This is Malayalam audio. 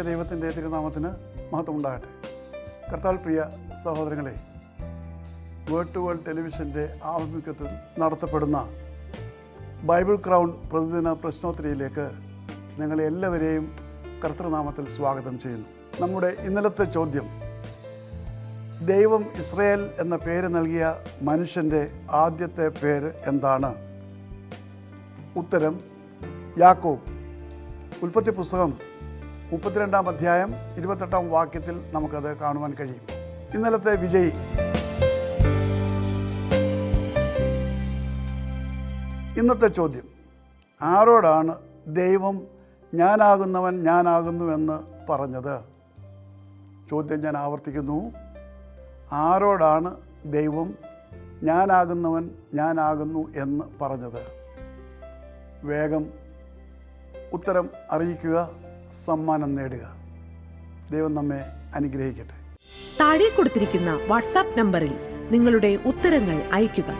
ദൈവത്തിൻ്റെ തിരുനാമത്തിന് മഹത്വമുണ്ടാകട്ടെ. കർത്താൽ പ്രിയ സഹോദരങ്ങളെ, വേർഡ് ടു വേൾഡ് ടെലിവിഷൻ്റെ ആഭിമുഖ്യത്തിൽ നടത്തപ്പെടുന്ന ബൈബിൾ ക്രൗൺ പ്രതിദിന പ്രശ്നോത്തരിയിലേക്ക് നിങ്ങളെ എല്ലാവരെയും കർത്തൃനാമത്തിൽ സ്വാഗതം ചെയ്യുന്നു. നമ്മുടെ ഇന്നലത്തെ ചോദ്യം, ദൈവം ഇസ്രയേൽ എന്ന പേര് നൽകിയ മനുഷ്യൻ്റെ ആദ്യത്തെ പേര് എന്താണ്? ഉത്തരം യാക്കോബ്. ഉൽപ്പത്തി പുസ്തകം 32-ാം അധ്യായം 28-ാം വാക്യത്തിൽ നമുക്കത് കാണുവാൻ കഴിയും. ഇന്നലത്തെ വിജയി. ഇന്നത്തെ ചോദ്യം, ആരോടാണ് ദൈവം ഞാനാകുന്നവൻ ഞാനാകുന്നുവെന്ന് പറഞ്ഞത്? ചോദ്യം ഞാൻ ആവർത്തിക്കുന്നു, ആരോടാണ് ദൈവം ഞാനാകുന്നവൻ ഞാനാകുന്നു എന്ന് പറഞ്ഞത്? വേഗം ഉത്തരം അറിയിക്കുക, സമ്മാനം നേടുക. ദൈവം നമ്മെ അനുഗ്രഹിക്കട്ടെ. താഴെ കൊടുത്തിരിക്കുന്ന വാട്സാപ്പ് നമ്പറിൽ നിങ്ങളുടെ ഉത്തരങ്ങൾ അയയ്ക്കുക.